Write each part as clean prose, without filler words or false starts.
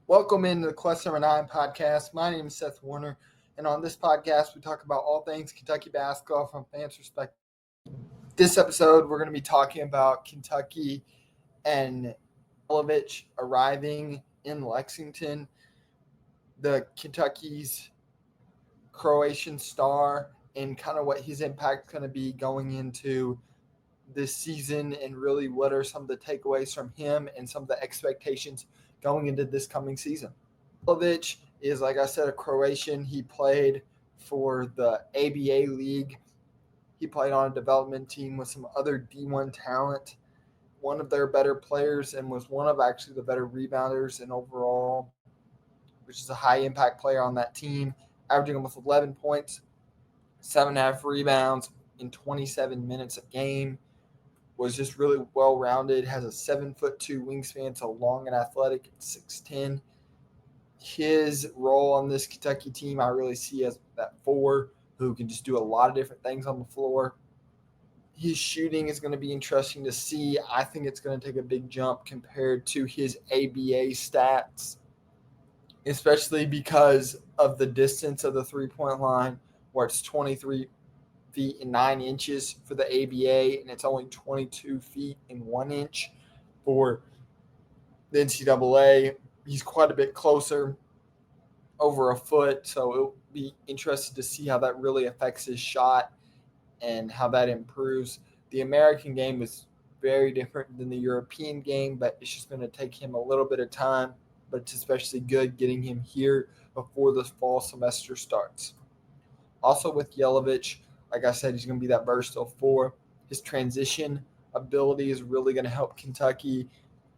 Welcome into the Quest Number 9 podcast. My name is Seth Warner, and on this podcast, we talk about all things Kentucky basketball from fans' perspective. This episode, we're going to be talking about Kentucky and Jelavic arriving in Lexington, the Kentucky's Croatian star, and kind of what his impact is going to be going into this season, and really what are some of the takeaways from him and some of the expectations going into this coming season. Jelavic is, like I said, a Croatian. He played for the ABA League. He played on a development team with some other D1 talent, one of their better players, and was one of actually the better rebounders and overall, which is a high impact player on that team, averaging almost 11 points, 7.5 rebounds in 27 minutes a game. Was just really well rounded, has a 7'2" wingspan, so long and athletic at 6'10". His role on this Kentucky team, I really see as that four who can just do a lot of different things on the floor. His shooting is going to be interesting to see. I think it's going to take a big jump compared to his ABA stats, especially because of the distance of the three-point line, where it's 23 feet and 9 inches for the ABA, and it's only 22 feet and 1 inch for the NCAA. He's quite a bit closer, over a foot, so it'll be interesting to see how that really affects his shot and how that improves. The American game is very different than the European game, but it's just going to take him a little bit of time, but it's especially good getting him here before the fall semester starts. Also with Jelavic, like I said, he's going to be that versatile four. His transition ability is really going to help Kentucky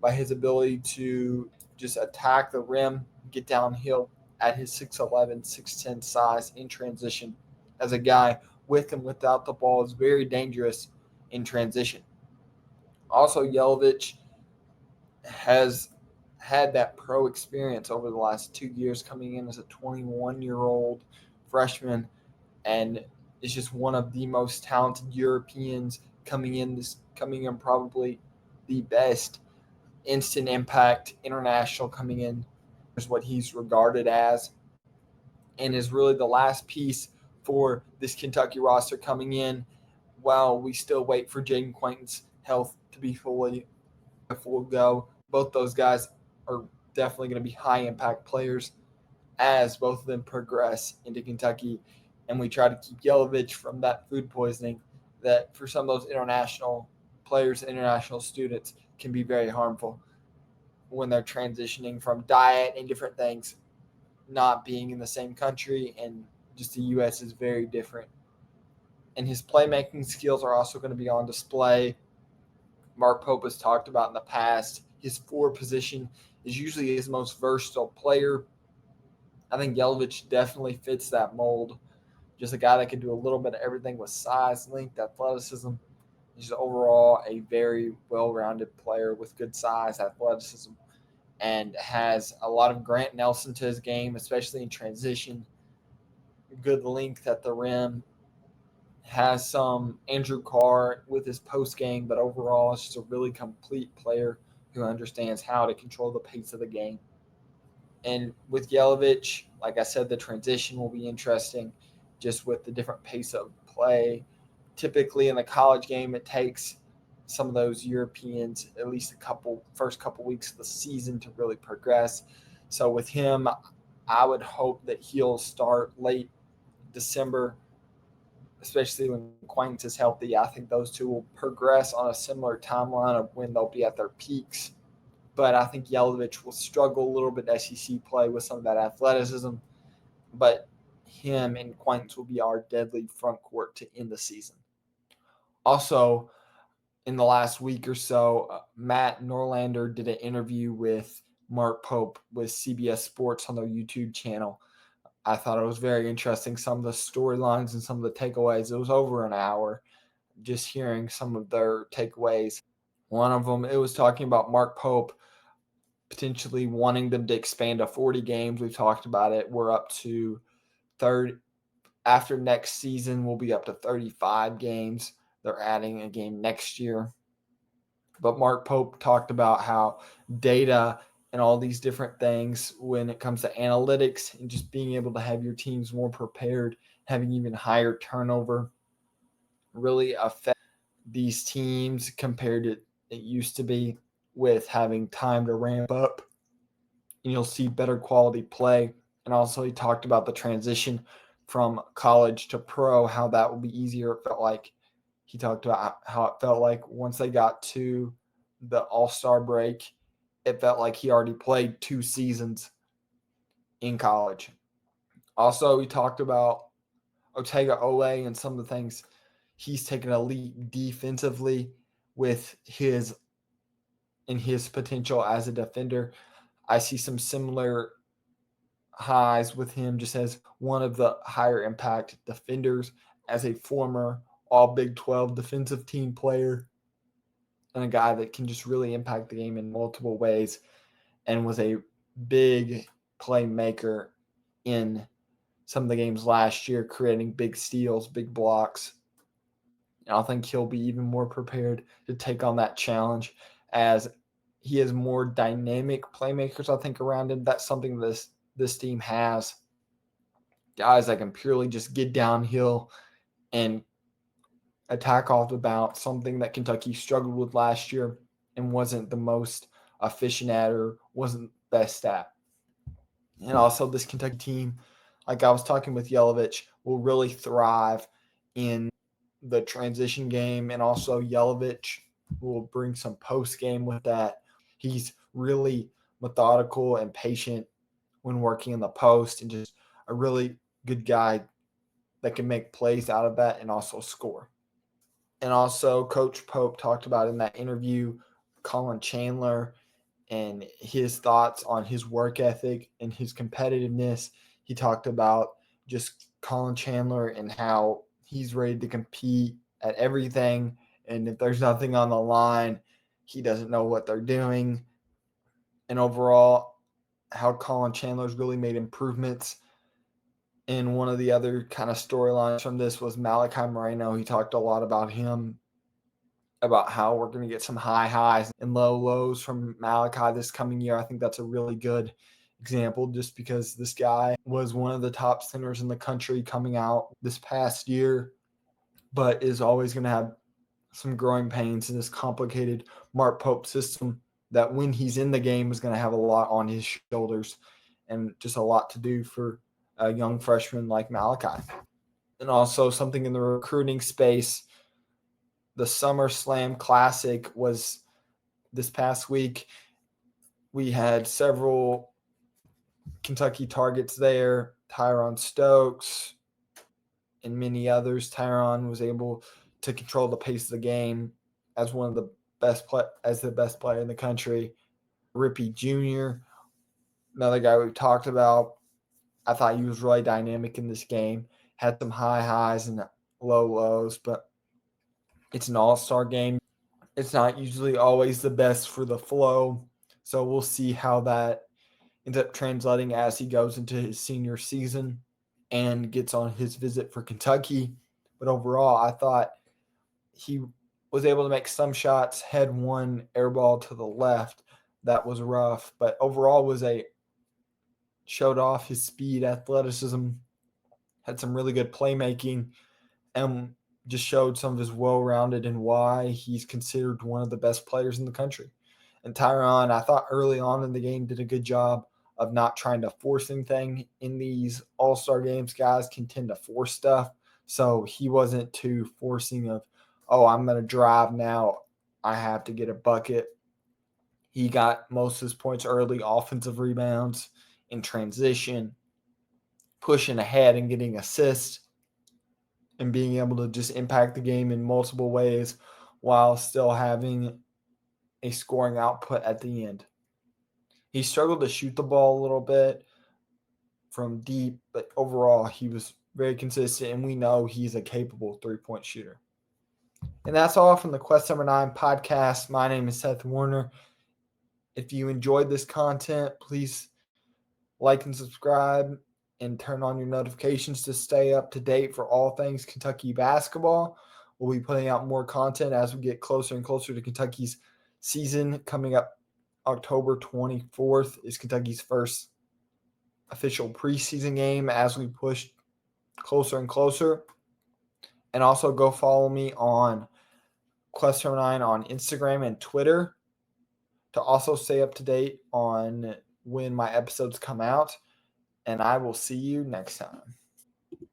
by his ability to just attack the rim, get downhill at his 6'11", 6'10" size in transition. As a guy with and without the ball is very dangerous in transition. Also, Jelavic has had that pro experience over the last 2 years, coming in as a 21-year-old freshman, and is just one of the most talented Europeans coming in probably the best instant impact international coming in is what he's regarded as, and is really the last piece for this Kentucky roster coming in while we still wait for Jaden Quainton's health to be fully a full go. Both those guys are definitely going to be high impact players as both of them progress into Kentucky, and we try to keep Jelavic from that food poisoning that for some of those international players, international students, can be very harmful when they're transitioning from diet and different things, not being in the same country, and just the U.S. is very different. And his playmaking skills are also going to be on display. Mark Pope has talked about in the past, his forward position is usually his most versatile player. I think Jelavic definitely fits that mold. Just a guy that can do a little bit of everything with size, length, athleticism. He's overall a very well-rounded player with good size, athleticism, and has a lot of Grant Nelson to his game, especially in transition. Good length at the rim. Has some Andrew Carr with his post game, but overall, it's just a really complete player who understands how to control the pace of the game. And with Jelavic, like I said, the transition will be interesting just with the different pace of play. Typically in the college game, it takes some of those Europeans at least first couple weeks of the season to really progress. So with him, I would hope that he'll start late December, especially when Quainton is healthy. I think those two will progress on a similar timeline of when they'll be at their peaks. But I think Jelavic will struggle a little bit SEC play with some of that athleticism. But him and Quainton will be our deadly front court to end the season. Also, in the last week or so, Matt Norlander did an interview with Mark Pope with CBS Sports on their YouTube channel. I thought it was very interesting, some of the storylines and some of the takeaways. It was over an hour just hearing some of their takeaways. One of them, it was talking about Mark Pope potentially wanting them to expand to 40 games. We've talked about it. We're up to 30. After next season, we'll be up to 35 games. They're adding a game next year. But Mark Pope talked about how data and all these different things when it comes to analytics and just being able to have your teams more prepared, having even higher turnover really affect these teams compared to it used to be with having time to ramp up, and you'll see better quality play. And also he talked about the transition from college to pro, how that will be easier. It felt like he talked about how it felt like once they got to the All-Star break, it felt like he already played 2 seasons in college. Also, he talked about Otega Ole and some of the things he's taken a leap defensively with his potential as a defender. I see some similar highs with him just as one of the higher impact defenders, as a former all Big 12 defensive team player, and a guy that can just really impact the game in multiple ways, and was a big playmaker in some of the games last year, creating big steals, big blocks. And I think he'll be even more prepared to take on that challenge, as he has more dynamic playmakers, I think, around him. That's something this team has. Guys that can purely just get downhill and attack off the bounce, something that Kentucky struggled with last year and wasn't the most efficient at, or wasn't best at. And also this Kentucky team, like I was talking with Jelavic, will really thrive in the transition game, and also Jelavic will bring some post game with that. He's really methodical and patient when working in the post, and just a really good guy that can make plays out of that and also score. And also Coach Pope talked about in that interview Colin Chandler and his thoughts on his work ethic and his competitiveness. He talked about just Colin Chandler and how he's ready to compete at everything. And if there's nothing on the line, he doesn't know what they're doing. And overall, how Colin Chandler's really made improvements. And one of the other kind of storylines from this was Malachi Moreno. He talked a lot about him, about how we're going to get some high highs and low lows from Malachi this coming year. I think that's a really good example, just because this guy was one of the top centers in the country coming out this past year, but is always going to have some growing pains in this complicated Mark Pope system that when he's in the game is going to have a lot on his shoulders and just a lot to do for a young freshman like Malachi. And also something in the recruiting space, the SummerSlam Classic was this past week. We had several Kentucky targets there, Tyron Stokes and many others. Tyron was able to control the pace of the game as one of the the best player in the country. Rippy Jr., another guy we've talked about. I thought he was really dynamic in this game. Had some high highs and low lows, but it's an all-star game. It's not usually always the best for the flow. So we'll see how that ends up translating as he goes into his senior season and gets on his visit for Kentucky. But overall, I thought he was able to make some shots, had one air ball to the left that was rough, but overall showed off his speed, athleticism, had some really good playmaking, and just showed some of his well-rounded and why he's considered one of the best players in the country. And Tyron, I thought early on in the game, did a good job of not trying to force anything in these all-star games. Guys can tend to force stuff, so he wasn't too forcing of, oh, I'm going to drive now, I have to get a bucket. He got most of his points early, offensive rebounds, in transition, pushing ahead and getting assists, and being able to just impact the game in multiple ways while still having a scoring output at the end. He struggled to shoot the ball a little bit from deep, but overall he was very consistent, and we know he's a capable three-point shooter. And that's all from the Quest Number 9 podcast. My name is Seth Warner. If you enjoyed this content, please like and subscribe and turn on your notifications to stay up to date for all things Kentucky basketball. We'll be putting out more content as we get closer and closer to Kentucky's season coming up October 24th is Kentucky's first official preseason game as we push closer and closer. And also go follow me on Quest09 on Instagram and Twitter to also stay up to date on when my episodes come out. And I will see you next time.